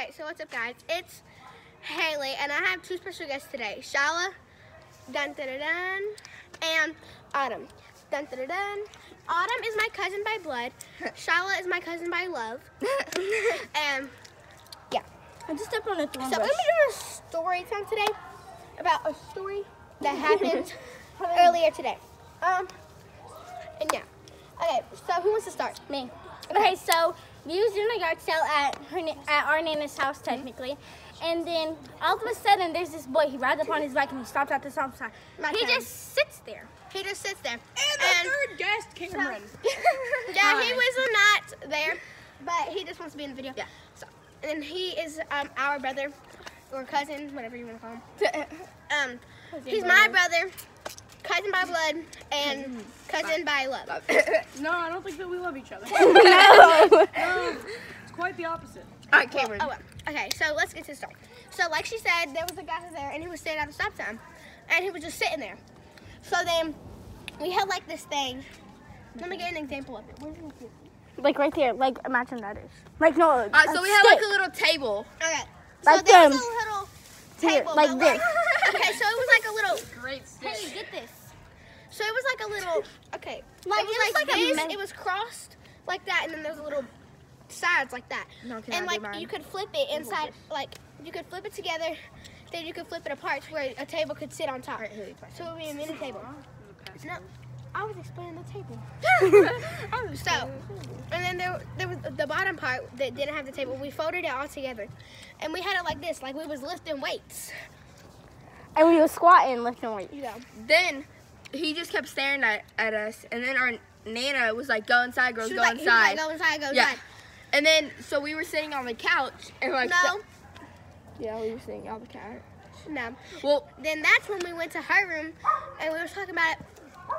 Okay, so what's up, guys? It's Haley, and I have two special guests today. Shala, dun dun dun dun, and Autumn, dun dun dun dun. Autumn is my cousin by blood. Shala is my cousin by love. And yeah, I just stepped on a thorn so bush. we're gonna be doing a story time today about a story that happened earlier today. And yeah. Okay, so who wants to start? Me. Okay, so we was doing a yard sale at our Nana's house technically, and then all of a sudden there's this boy. He rides up on his bike and he stops at the stop sign. He just sits there. He just sits there. And the third guest, Cameron. Yeah, he was not there, but he just wants to be in the video. Yeah. So, and he is our brother or cousin, whatever you want to call him. He's my brother, cousin by blood, and cousin by love. No, I don't think that we love each other. No. No, it's quite the opposite. All right, Cameron. Okay, so let's get to the story. So, like she said, there was a guy there, and he was standing at the stop sign, and he was just sitting there. So then we had like this thing. Let me get an example of it. Where's it? Like right there. Like imagine that is. Like no. Alright, so we had like a little table. Okay. So Like there was them. a little Here, table, like but this. Okay, so it was like a little. Great stick. Hey, get this. So it was like a little. Okay. Like, it was it was like like a this. It was crossed like that, and then there was a little sides like that. No, can and I do like mine? you could flip it inside. Like you could flip it together. Then you could flip it apart to where a table could sit on top. So it would be a mini table. No, I was explaining the table. So, and then there was the bottom part that didn't have the table. We folded it all together, and we had it like this, like we was lifting weights. And we were squatting, lifting weights. You know. Then he just kept staring at us, and then our Nana was like, "Go inside, girls, She go was like, he was like, inside." go inside, go Yeah. inside. And then so we were sitting on the couch, and like, No, yeah, we were sitting on the couch. no. Well, Then that's when we went to her room, and we were talking about it,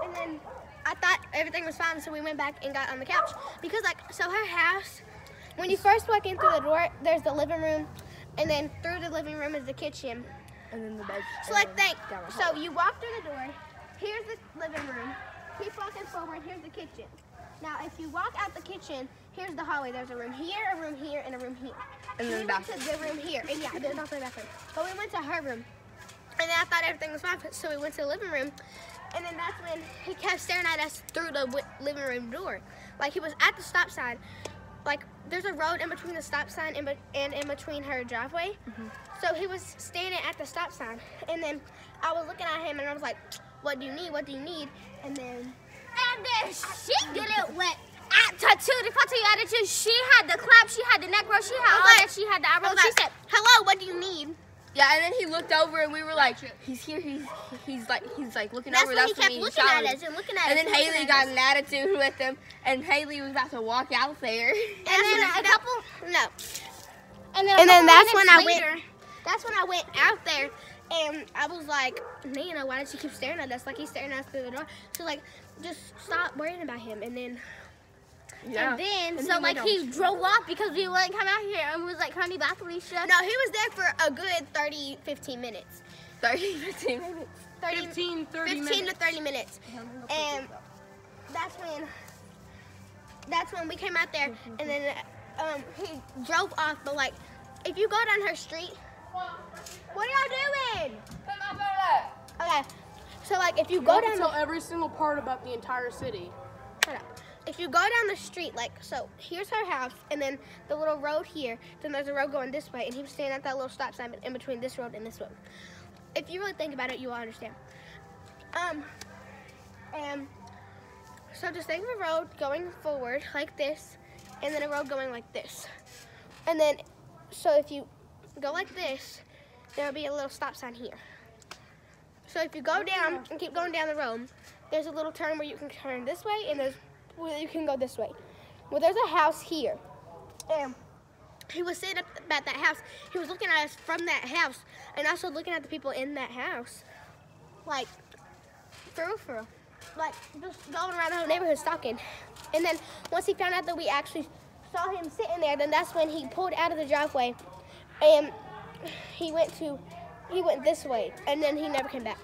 and then I thought everything was fine, so we went back and got on the couch. Because like, so her house, when you first walk in through the door, there's the living room, and then through the living room is the kitchen. and then the bed. So like so you walk through the door, here's the living room, keep walking forward, here's the kitchen. Now if you walk out the kitchen, here's the hallway, there's a room here, and a room here. And then We went to the room here, and yeah, there's also a bathroom. But we went to her room, and then I thought everything was fine, so we went to the living room, and then that's when he kept staring at us through the living room door. Like he was at the stop sign, like there's a road in between the stop sign and in between her driveway. So he was standing at the stop sign, and then I was looking at him, and I was like, "What do you need? What do you need?" And then she didn't went attitude. If I tell you attitude, she had the clap, she had the neck roll, she had all like- that, she had the I eyebrows. was She like, said, "Hello, what do you need?" Yeah, and then he looked over, and we were like, "He's here. He's like looking That's over." when he when kept we looking at showered. us and looking at us. And then and looking Haley at got us. an attitude with him, and Haley was about to walk out there. And then a couple, no. and then, And then that's minutes when I later, went. That's when I went out there, and I was like, Nana, why does he keep staring at us? Like he's staring at us through the door. So like, just stop worrying about him. And then, Yeah. and then, So like he drove off because we wouldn't come out here and was like, "Honey, bath, Alicia." no, he was there for a good 15 minutes. 30, 15 minutes. 30, 15, 30 15 minutes. to 30 minutes. And that's when we came out there, and then he drove off. But like, if you go down her street, what are y'all doing? Okay, so like if you go down tell every single part about the entire city. Hold up. If you go down the street, like, so here's her house, and then the little road here, then there's a road going this way, and he was standing at that little stop sign in between this road and this road. If you really think about it, you will understand. And so just think of a road going forward like this, and then a road going like this. And then, so if you go like this, there'll be a little stop sign here. So if you go down and keep going down the road, there's a little turn where you can turn this way, and there's where you can go this way. Well, there's a house here, and he was sitting up at that house. He was looking at us from that house, and also looking at the people in that house, like for real, like just going around the whole neighborhood stalking. And then once he found out that we actually saw him sitting there, then that's when he pulled out of the driveway, and he went this way, and then he never came back.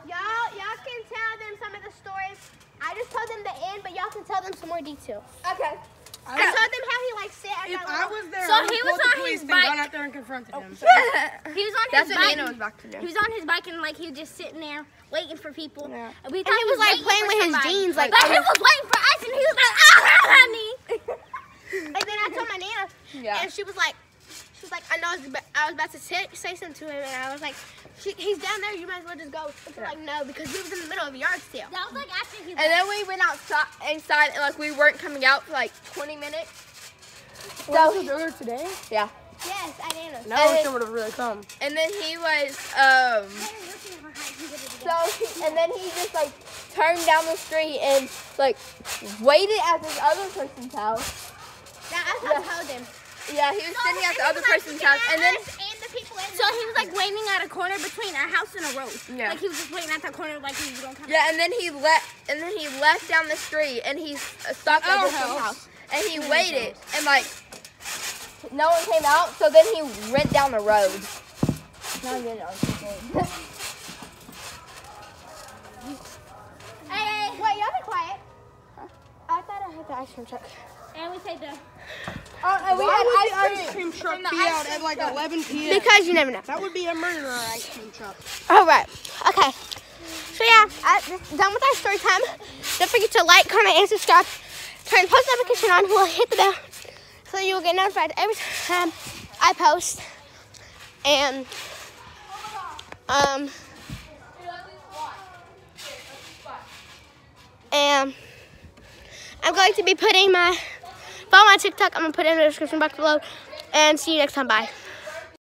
Y'all can tell them some of the stories I just told them the end, but y'all can tell them some more details. Okay. I told them how he like sat. If I was there, So I would he have was called the on police his and gone bike. out there and confronted him. He was on That's his what bike. Nana was about to do. He was on his bike and like he was just sitting there waiting for people. Yeah. And we And thought he was like waiting playing for with his somebody. jeans, like. But he was waiting for us and he was like, honey. And then I told my Nana, Yeah. and she was like, I know I was about to say something to him, and I was like, he's down there. You might as well just go. She was like, no, because we was in the middle of a yard sale. That was like after he And then we went inside and like we weren't coming out for like 20 minutes. So was earlier today? Yeah. Yes, I Nana. No one would have really come. And then he was and then he just like turned down the street and like waited at this other person's house. That's what I told him. Yeah, he was sitting at the other person's house and then And the people in So he was like waiting at a corner between our house and a road. Yeah. Like he was just waiting at that corner like he was gonna come. yeah, and then he left down the street and he stopped at our this one's house. house and he waited and like no one came out, so then he went down the road. Hey, Wait, y'all be quiet. I thought I had the ice cream truck. and we say the. And we Why had would the ice ice cream truck From the be ice out cream at like truck. 11 p.m.? Because you never know. That would be a murderer ice cream truck. All right. Okay. So yeah, done with our story time. Don't forget to like, comment, and subscribe. Turn post notification on. We'll hit the bell so you will get notified every time I post. And I'm going to be putting follow my TikTok. I'm gonna put it in the description box below. And see you next time. Bye.